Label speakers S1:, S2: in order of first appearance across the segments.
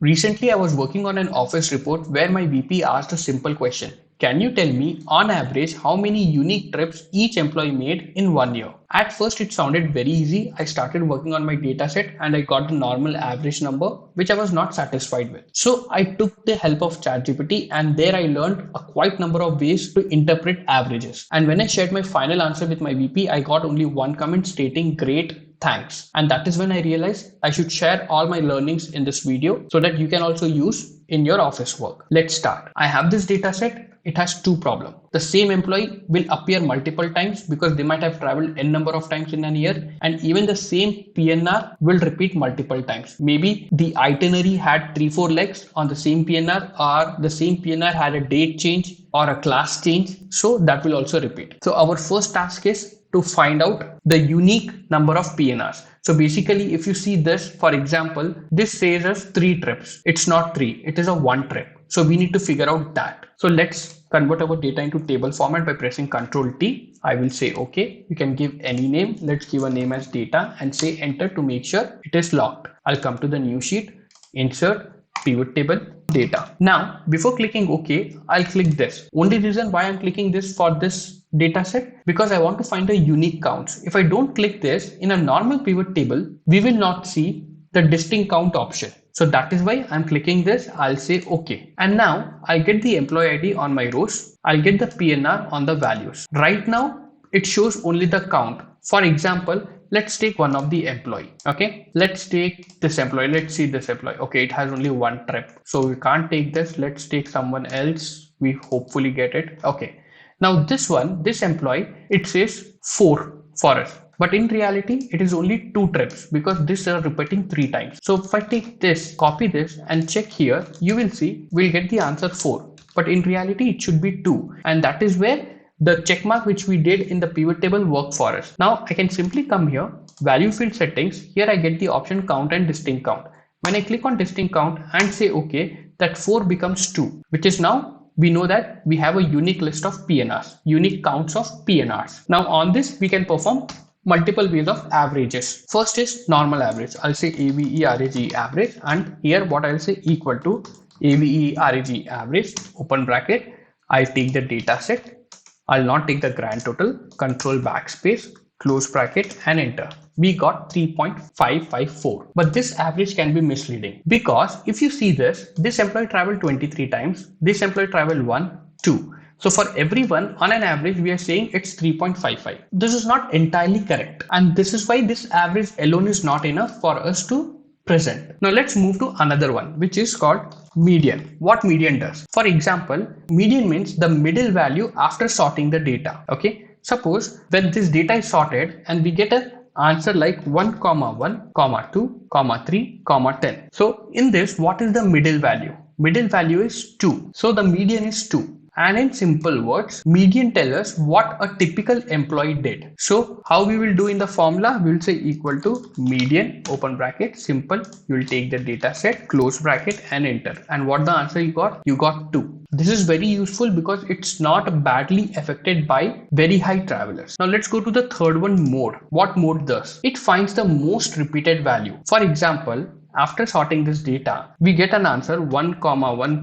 S1: Recently, I was working on an office report where my VP asked a simple question. Can you tell me, on average, how many unique trips each employee made in 1 year? At first, it sounded very easy. I started working on my dataset and I got the normal average number, which I was not satisfied with. So I took the help of ChatGPT and there I learned a quite number of ways to interpret averages. And when I shared my final answer with my VP, I got only one comment stating great, thanks. And that is when I realized I should share all my learnings in this video so that you can also use in your office work. Let's start. I have this data set. It has two problems. The same employee will appear multiple times because they might have traveled n number of times in a year, and even the same PNR will repeat multiple times. Maybe the itinerary had 3-4 legs on the same PNR, or the same PNR had a date change or a class change, so that will also repeat. So our first task is to find out the unique number of PNRs. So basically, if you see this, for example, this says us 3 trips. It's not 3, it is a 1 trip. So we need to figure out that. So let's convert our data into table format by pressing Ctrl T. I will say OK. You can give any name. Let's give a name as data and say enter to make sure it is locked. I'll come to the new sheet, insert, pivot table, data. Now, before clicking OK, I'll click this. Only reason why I'm clicking this for this data set, because I want to find the unique counts. If I don't click this in a normal pivot table, we will not see the distinct count option. So that is why I'm clicking this. I'll say OK. And now I'll get the employee ID on my rows. I'll get the PNR on the values. Right now, it shows only the count. For example, let's take one of the employee. Okay, let's take this employee. Let's see this employee. Okay, it has only 1 trip. So we can't take this. Let's take someone else. We hopefully get it. Okay. Now this one, this employee, it says 4 for us. But in reality, it is only 2 trips because this is repeating 3 times. So if I take this, copy this and check here, you will see we'll get the answer 4. But in reality, it should be 2. And that is where the check mark which we did in the pivot table worked for us. Now I can simply come here, value field settings. Here I get the option count and distinct count. When I click on distinct count and say OK, that 4 becomes 2, which is now we know that we have a unique list of PNRs, unique counts of PNRs. Now on this, we can perform multiple ways of averages. First is normal average. I'll say AVERAG average, and here what I'll say equal to AVERAG average, open bracket. I'll take the data set. I'll not take the grand total, control backspace, close bracket and enter. We got 3.554. But this average can be misleading because if you see this employee traveled 23 times, this employee traveled 1, 2. So for everyone on an average, we are saying it's 3.55. This is not entirely correct. And this is why this average alone is not enough for us to present. Now let's move to another one, which is called median. What median does? For example, median means the middle value after sorting the data. Okay. Suppose when this data is sorted and we get an answer like 1, 1, 2, 3, 10. So in this, what is the middle value? Middle value is 2. So the median is 2. And in simple words, median tells us what a typical employee did. So how we will do in the formula, we will say equal to median, open bracket, simple. You will take the data set, close bracket and enter. And what the answer you got? You got 2. This is very useful because it's not badly affected by very high travelers. Now let's go to the third one, mode. What mode does? It finds the most repeated value. For example, after sorting this data, we get an answer 1, 1, 1,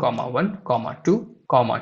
S1: 2,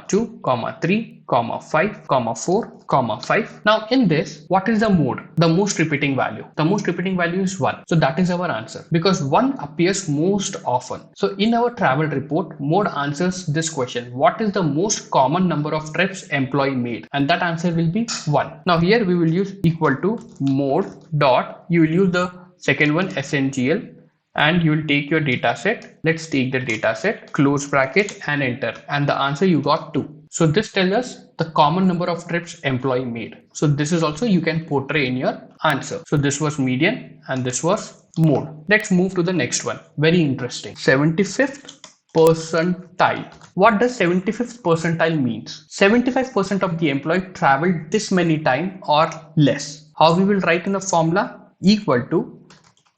S1: 2, 3, 5, 4, 5. Now in this, what is the mode? The most repeating value. The most repeating value is 1. So that is our answer because 1 appears most often. So in our travel report, mode answers this question. What is the most common number of trips employee made? And that answer will be 1. Now here we will use equal to mode dot. You will use the second one, SNGL. And you will take your data set. Let's take the data set, close bracket and enter. And the answer you got 2. So this tells us the common number of trips employee made. So this is also you can portray in your answer. So this was median and this was mode. Let's move to the next one. Very interesting. 75th percentile. What does 75th percentile means? 75% of the employee traveled this many time or less. How we will write in the formula? Equal to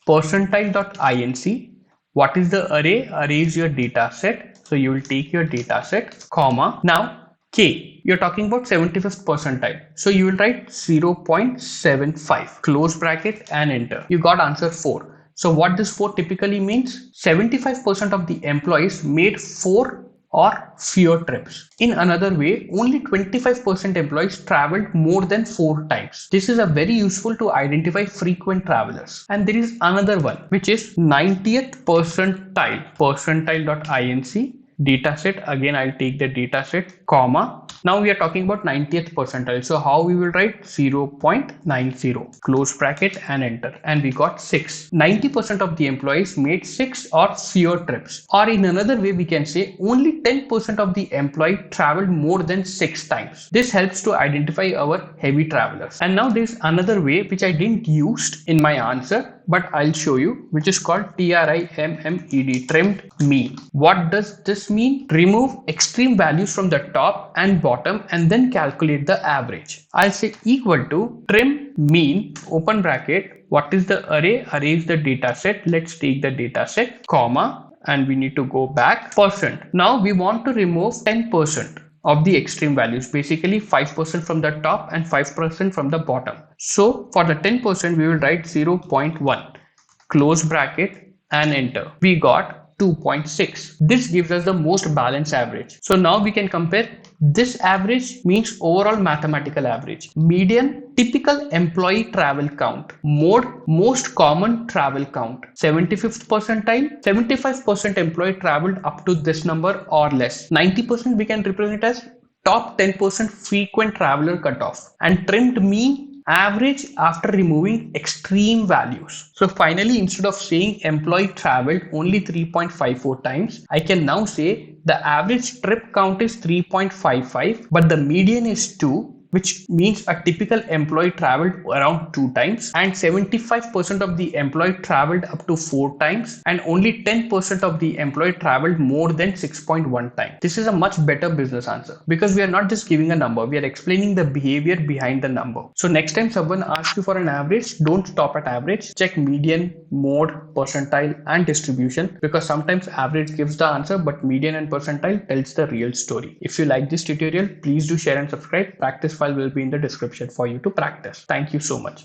S1: percentile.inc. What is the array? Array is your data set. So you will take your data set, comma. Now K, you're talking about 75th percentile. So you will write 0.75, close bracket and enter. You got answer 4. So what this 4 typically means? 75% of the employees made 4 or fewer trips. In another way, only 25% employees traveled more than 4 times. This is a very useful to identify frequent travelers. And there is another one which is 90th percentile, percentile.inc dataset. Again, I'll take the dataset, comma. Now we are talking about 90th percentile. So how we will write 0.90, close bracket and enter. And we got 6. 90% of the employees made 6 or fewer trips. Or in another way, we can say only 10% of the employee traveled more than 6 times. This helps to identify our heavy travelers. And now there's another way which I didn't use in my answer, but I'll show you, which is called TRIMMED, trimmed mean. What does this mean? Remove extreme values from the top and bottom and then calculate the average. I'll say equal to trim mean, open bracket. What is the array? Array is the data set. Let's take the data set, comma, and we need to go back, percent. Now we want to remove 10% of the extreme values, basically 5% from the top and 5% from the bottom. So for the 10%, we will write 0.1, close bracket and enter. We got 2.6. This gives us the most balanced average. So now we can compare. This average means overall mathematical average. Median, typical employee travel count. Mode, most common travel count. 75th percentile, 75% employee traveled up to this number or less. 90% we can represent as top 10% frequent traveler cutoff. And trimmed mean, average after removing extreme values. So finally, instead of saying employee traveled only 3.54 times, I can now say the average trip count is 3.55, but the median is 2, which means a typical employee traveled around 2 times, and 75% of the employee traveled up to 4 times, and only 10% of the employee traveled more than 6.1 times. This is a much better business answer because we are not just giving a number, we are explaining the behavior behind the number. So next time someone asks you for an average, don't stop at average, check median, mode, percentile and distribution, because sometimes average gives the answer but median and percentile tells the real story. If you like this tutorial, please do share and subscribe. Practice file will be in the description for you to practice. Thank you so much.